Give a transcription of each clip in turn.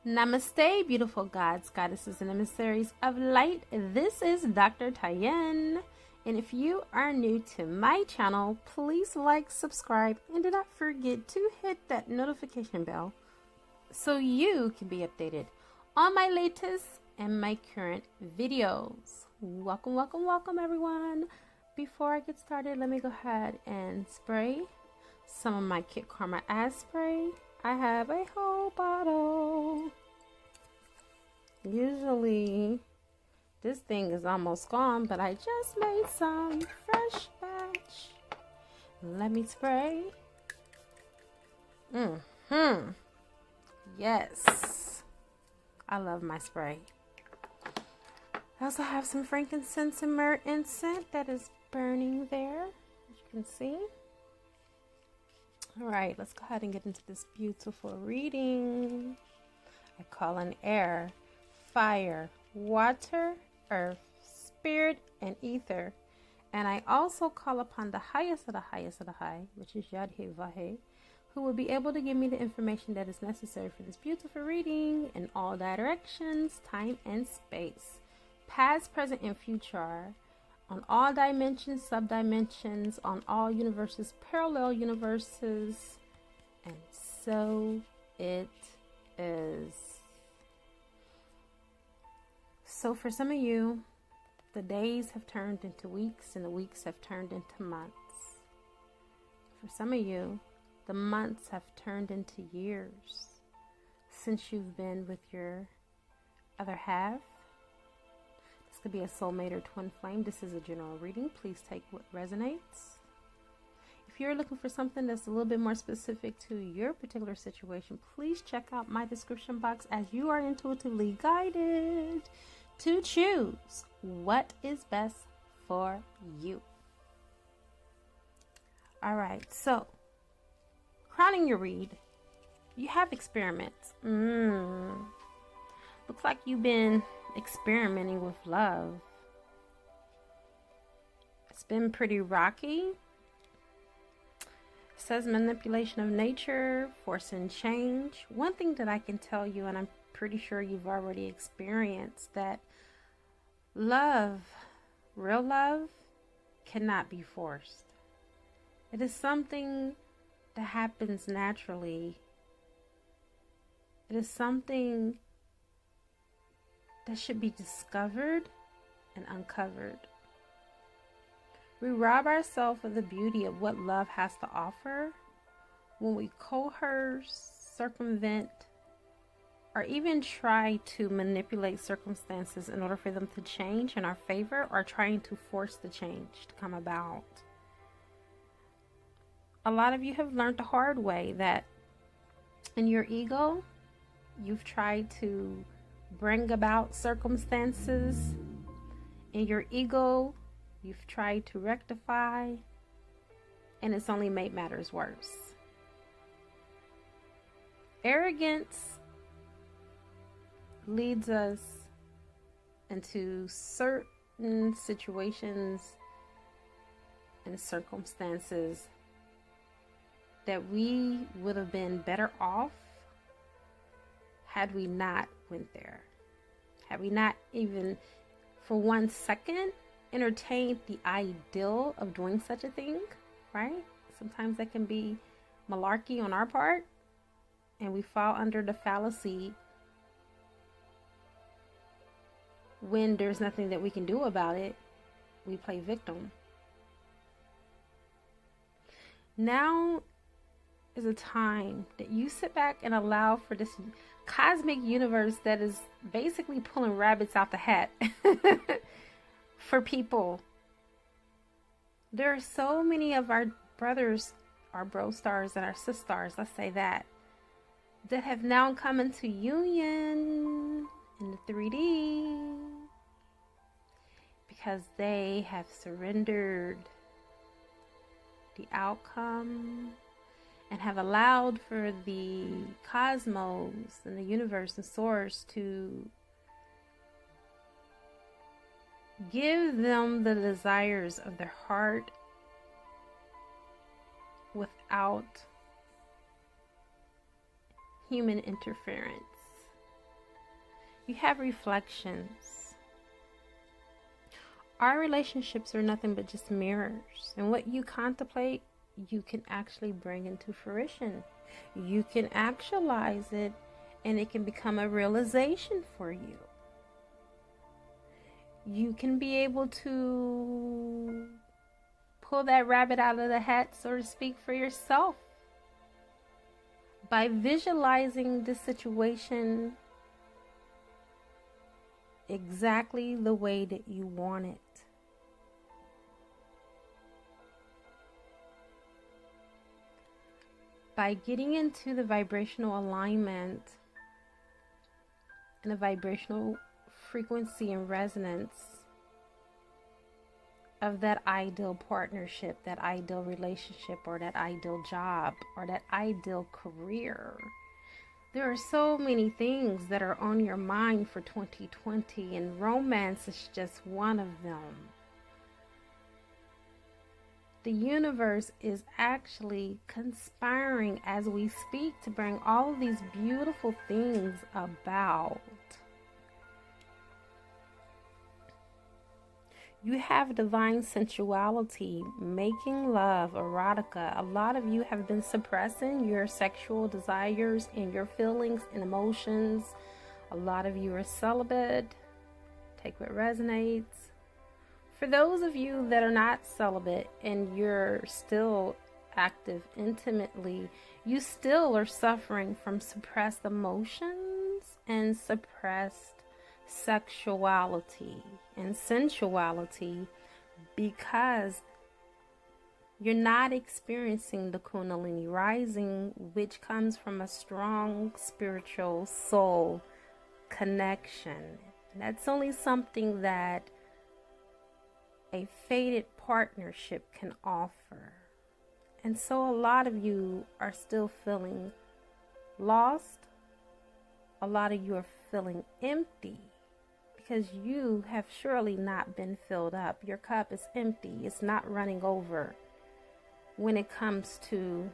Namaste, beautiful gods, goddesses, and emissaries of light. This is Dr. Tyen. And if you are new to my channel, please like, subscribe, and do not forget to hit that notification bell so you can be updated on my latest and my current videos. Welcome, welcome, welcome, everyone. Before I get started, let me go ahead and spray some of my Kit Karma ass spray. I have a whole bottle. Usually this thing is almost gone, but I just made some fresh batch. Let me spray. Yes, I love my spray. I also have some frankincense and myrrh incense that is burning there, as you can see. All right, let's go ahead and get into this beautiful reading. I call in air, fire, water, earth, spirit, and ether. And I also call upon the highest of the highest of the high, which is Yadhe Vahe, who will be able to give me the information that is necessary for this beautiful reading in all directions, time, and space. Past, present, and future. On all dimensions, sub-dimensions, on all universes, parallel universes, and so it is. So for some of you, the days have turned into weeks and the weeks have turned into months. For some of you, the months have turned into years since you've been with your other half. This could be a soulmate or twin flame. This is a general reading. Please take what resonates. If you're looking for something that's a little bit more specific to your particular situation, please check out my description box as you are intuitively guided to choose what is best for you. All right, so crowning your read, you have experiments. Looks like you've been experimenting with love. It's been pretty rocky. It says manipulation of nature, forcing change. One thing that I can tell you, and I'm pretty sure you've already experienced, that love, real love, cannot be forced. It is something that happens naturally. It is something that should be discovered and uncovered. We rob ourselves of the beauty of what love has to offer when we coerce, circumvent, or even try to manipulate circumstances in order for them to change in our favor, or trying to force the change to come about. A lot of you have learned the hard way that in your ego, you've tried to bring about circumstances. In your ego, you've tried to rectify, and it's only made matters worse. Arrogance leads us into certain situations and circumstances that we would have been better off had we not went there. Had we not even for 1 second entertained the ideal of doing such a thing, right? Sometimes that can be malarkey on our part, and we fall under the fallacy when there's nothing that we can do about it. We play victim. Now is a time that you sit back and allow for this cosmic universe that is basically pulling rabbits out the hat for people. There are so many of our brothers, our bro stars, and our sis stars, let's say that have now come into union in the 3D because they have surrendered the outcome and have allowed for the cosmos and the universe and source to give them the desires of their heart without human interference. You have reflections. Our relationships are nothing but just mirrors. And what you contemplate, you can actually bring into fruition. You can actualize it, and it can become a realization for you. You can be able to pull that rabbit out of the hat, so to speak, for yourself by visualizing the situation exactly the way that you want it. By getting into the vibrational alignment and the vibrational frequency and resonance of that ideal partnership, that ideal relationship, or that ideal job, or that ideal career. There are so many things that are on your mind for 2020, and romance is just one of them. The universe is actually conspiring as we speak to bring all of these beautiful things about. You have divine sensuality, making love, erotica. A lot of you have been suppressing your sexual desires and your feelings and emotions. A lot of you are celibate. Take what resonates. For those of you that are not celibate and you're still active intimately, you still are suffering from suppressed emotions and suppressed sexuality and sensuality, because you're not experiencing the Kundalini rising, which comes from a strong spiritual soul connection. And that's only something that a fated partnership can offer. And so a lot of you are still feeling lost. A lot of you are feeling empty, because you have surely not been filled up. Your cup is empty. It's not running over when it comes to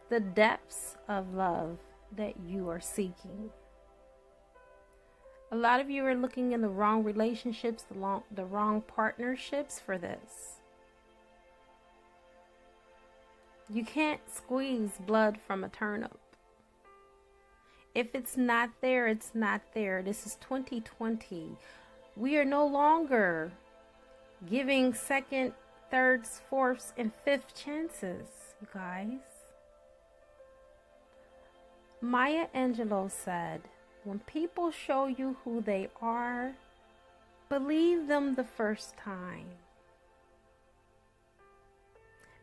the depths of love that you are seeking. A lot of you are looking in the wrong relationships, the wrong partnerships for this. You can't squeeze blood from a turnip. If it's not there, it's not there. This is 2020. We are no longer giving second, thirds, fourths, and fifth chances, you guys. Maya Angelou said, when people show you who they are, believe them the first time.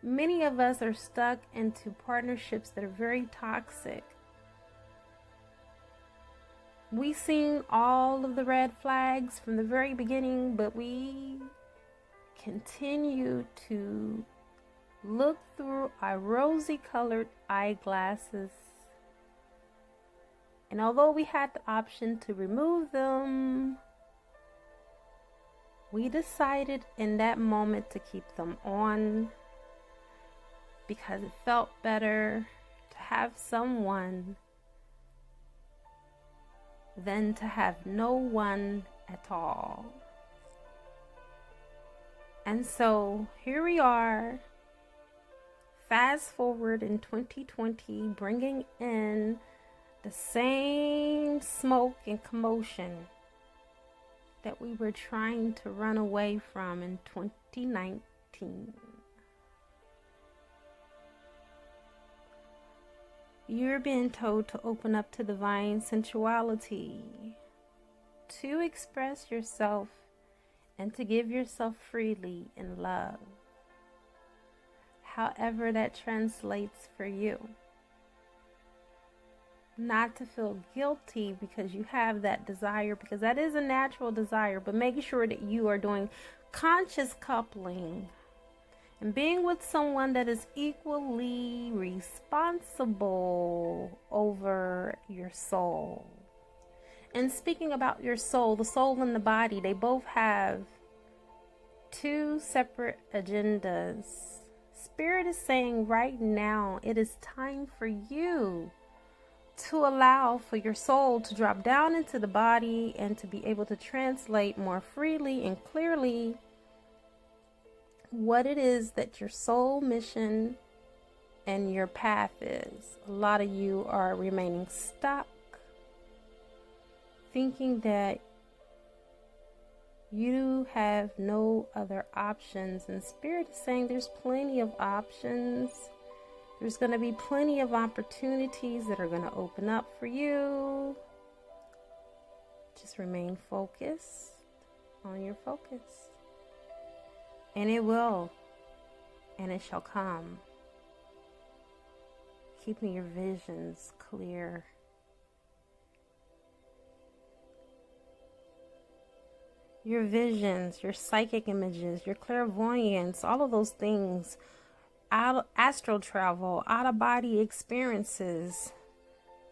Many of us are stuck into partnerships that are very toxic. We've seen all of the red flags from the very beginning, but we continue to look through our rosy-colored eyeglasses. And although we had the option to remove them, we decided in that moment to keep them on, because it felt better to have someone than to have no one at all. And so here we are, fast forward in 2020, bringing in the same smoke and commotion that we were trying to run away from in 2019. You're being told to open up to divine sensuality, to express yourself, and to give yourself freely in love, however that translates for you. Not to feel guilty because you have that desire, because that is a natural desire, but making sure that you are doing conscious coupling and being with someone that is equally responsible over your soul. And speaking about your soul, the soul and the body, they both have two separate agendas. Spirit is saying right now, it is time for you to allow for your soul to drop down into the body and to be able to translate more freely and clearly what it is that your soul mission and your path is. A lot of you are remaining stuck, thinking that you have no other options, and Spirit is saying there's plenty of options. There's going to be plenty of opportunities that are going to open up for you. Just remain focused on your focus. And it will, and it shall come. Keeping your visions clear. Your visions, your psychic images, your clairvoyance, all of those things, astral travel, out-of-body experiences,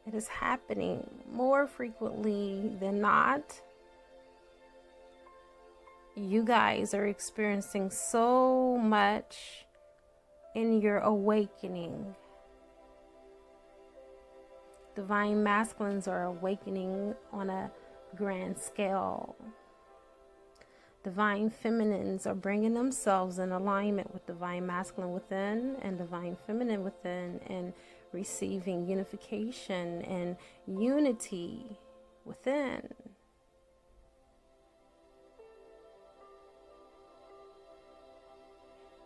it is happening more frequently than not. You guys are experiencing so much in your awakening. Divine masculines are awakening on a grand scale. Divine feminines are bringing themselves in alignment with divine masculine within and divine feminine within, and receiving unification and unity within.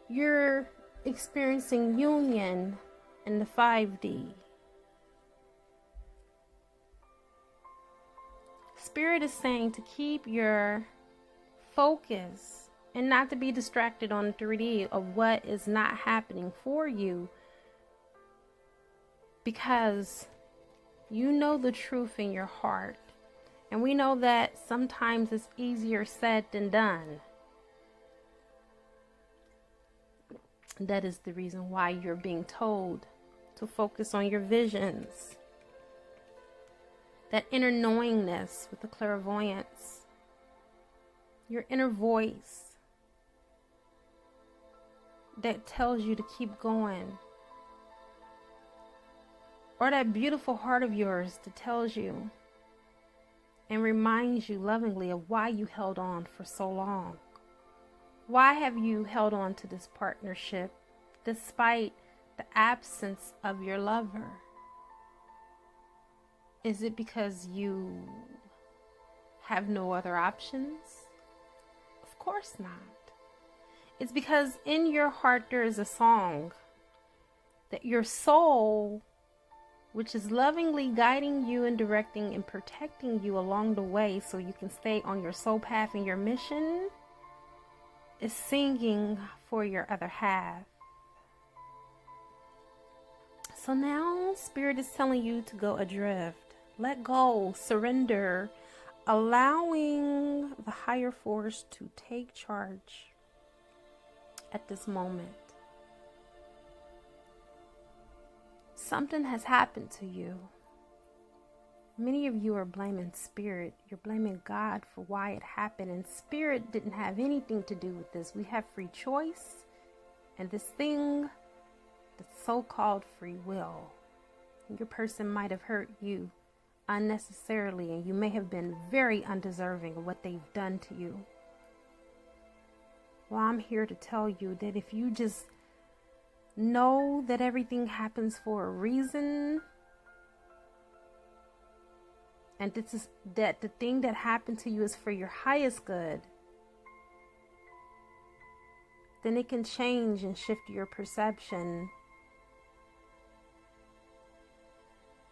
You're experiencing union in the 5D. Spirit is saying to keep your focus and not to be distracted on 3D of what is not happening for you, because you know the truth in your heart, and we know that sometimes it's easier said than done. That is the reason why you're being told to focus on your visions, that inner knowingness with the clairvoyance, your inner voice that tells you to keep going, or that beautiful heart of yours that tells you and reminds you lovingly of why you held on for so long. Why have you held on to this partnership despite the absence of your lover? Is it because you have no other options? Of course not. It's because in your heart there is a song that your soul, which is lovingly guiding you and directing and protecting you along the way so you can stay on your soul path and your mission, is singing for your other half. So now Spirit is telling you to go adrift. Let go, surrender, allowing the higher force to take charge at this moment. Something has happened to you. Many of you are blaming Spirit. You're blaming God for why it happened, and Spirit didn't have anything to do with this. We have free choice, and this thing, the so-called free will. Your person might have hurt you unnecessarily, and you may have been very undeserving of what they've done to you. Well, I'm here to tell you that if you just know that everything happens for a reason, and that the thing that happened to you is for your highest good, then it can change and shift your perception.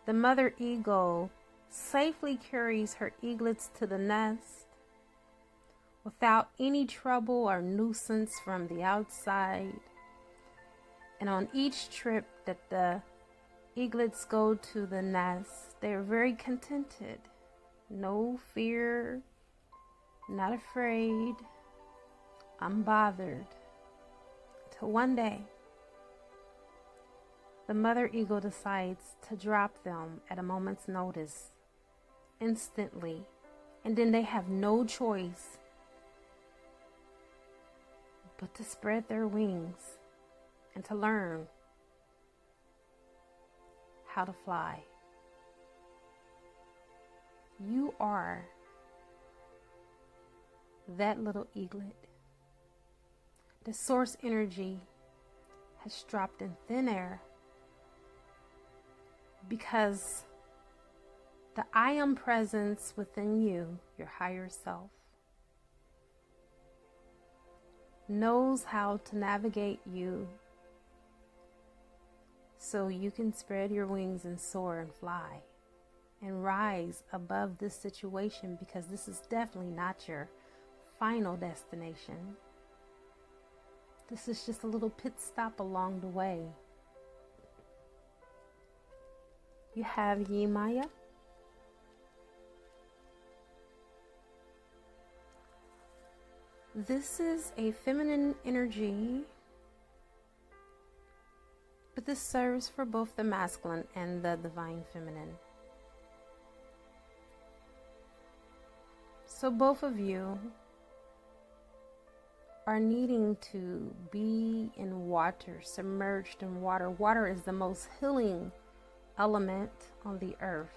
The mother eagle safely carries her eaglets to the nest without any trouble or nuisance from the outside. And on each trip that the eaglets go to the nest, they're very contented. No fear, not afraid, unbothered. Till one day, the mother eagle decides to drop them at a moment's notice, instantly, and then they have no choice but to spread their wings and to learn how to fly. You are that little eaglet. The source energy has dropped in thin air because the I am presence within you, your higher self, knows how to navigate you so you can spread your wings and soar and fly and rise above this situation, because this is definitely not your final destination. This is just a little pit stop along the way. You have Yemaya. This is a feminine energy, but this serves for both the masculine and the divine feminine. So both of you are needing to be in water, submerged in water. Water is the most healing element on the earth.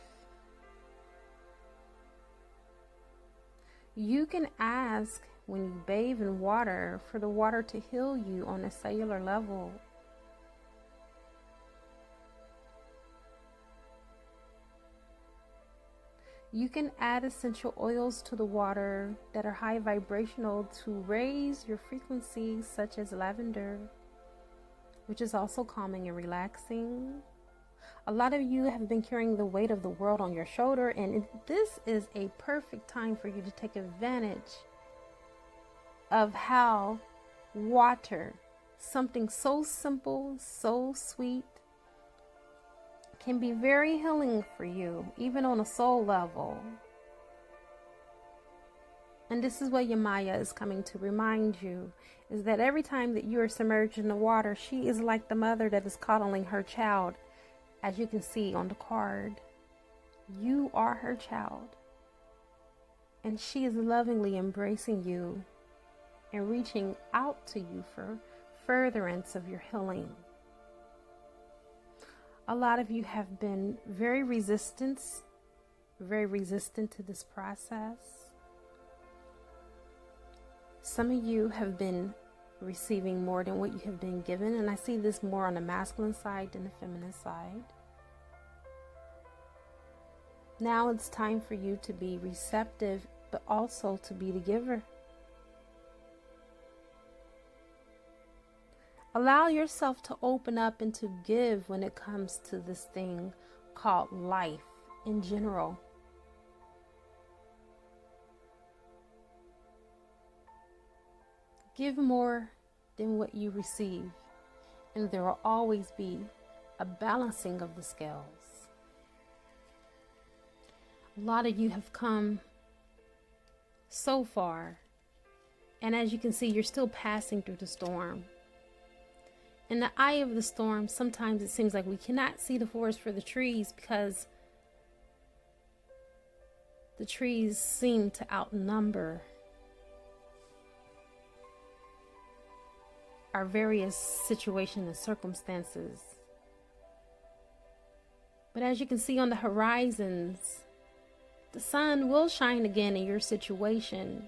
You can ask when you bathe in water for the water to heal you on a cellular level. You can add essential oils to the water that are high vibrational to raise your frequency, such as lavender, which is also calming and relaxing. A lot of you have been carrying the weight of the world on your shoulder, and this is a perfect time for you to take advantage of how water, something so simple, so sweet, can be very healing for you, even on a soul level. And this is what Yemaya is coming to remind you, is that every time that you are submerged in the water, she is like the mother that is coddling her child, as you can see on the card. You are her child, and she is lovingly embracing you and reaching out to you for furtherance of your healing. A lot of you have been very resistant to this process. Some of you have been receiving more than what you have been given, and I see this more on the masculine side than the feminine side. Now it's time for you to be receptive, but also to be the giver. Allow yourself to open up and to give when it comes to this thing called life in general. Give more than what you receive, and there will always be a balancing of the scales. A lot of you have come so far, and as you can see, you're still passing through the storm. In the eye of the storm, sometimes it seems like we cannot see the forest for the trees because the trees seem to outnumber our various situations and circumstances. But as you can see on the horizons, the sun will shine again in your situation.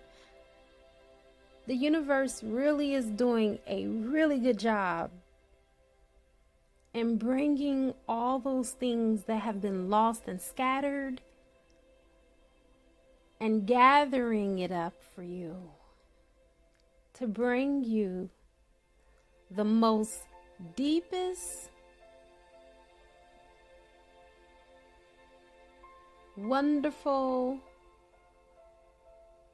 The universe really is doing a really good job and bringing all those things that have been lost and scattered and gathering it up for you to bring you the most deepest, wonderful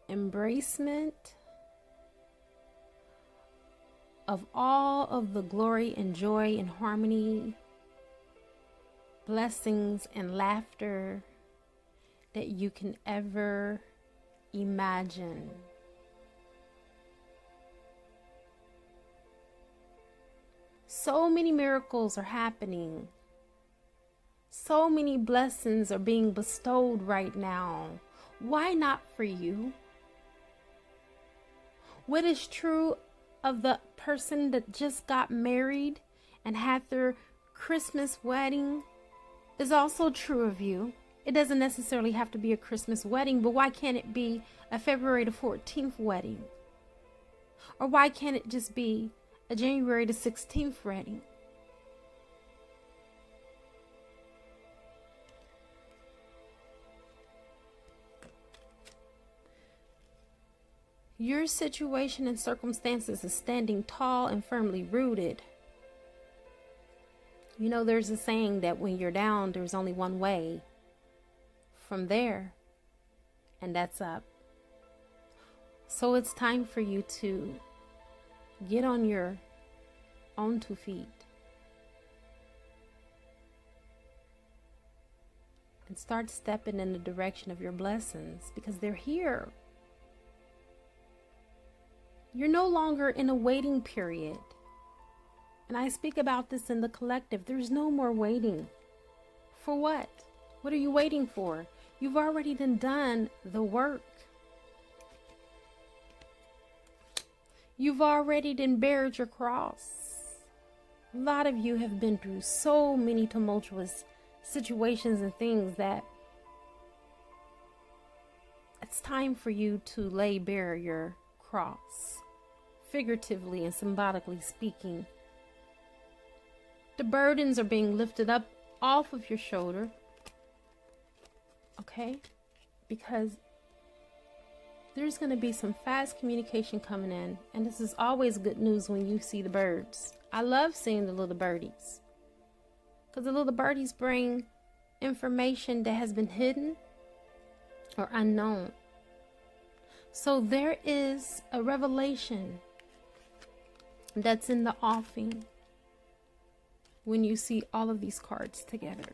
embracement of all of the glory and joy and harmony, blessings and laughter that you can ever imagine. So many miracles are happening. So many blessings are being bestowed right now. Why not for you? What is true of the person that just got married and had their Christmas wedding is also true of you. It doesn't necessarily have to be a Christmas wedding, but why can't it be a February the 14th wedding? Or why can't it just be a January the 16th wedding? Your situation and circumstances is standing tall and firmly rooted. You know, there's a saying that when you're down, there's only one way from there, and that's up. So it's time for you to get on your own 2 feet and start stepping in the direction of your blessings, because they're here. You're no longer in a waiting period. And I speak about this in the collective. There's no more waiting. For what? What are you waiting for? You've already done the work. You've already bared your cross. A lot of you have been through so many tumultuous situations and things that it's time for you to lay bare your cross, figuratively and symbolically speaking. The burdens are being lifted up off of your shoulder, okay? Because there's going to be some fast communication coming in, and this is always good news when you see the birds. I love seeing the little birdies, because the little birdies bring information that has been hidden or unknown. So there is a revelation that's in the offing when you see all of these cards together.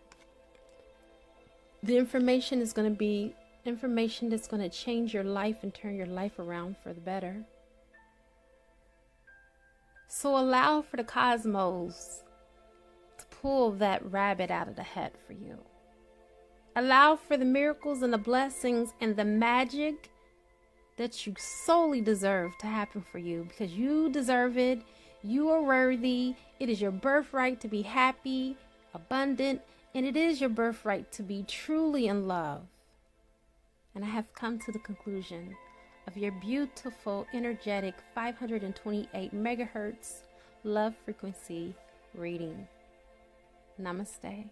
The information is going to be information that's going to change your life and turn your life around for the better. So allow for the cosmos to pull that rabbit out of the hat for you. Allow for the miracles and the blessings and the magic that you solely deserve to happen for you, because you deserve it. You are worthy. It is your birthright to be happy, abundant, and it is your birthright to be truly in love. And I have come to the conclusion of your beautiful, energetic 528 megahertz love frequency reading. Namaste.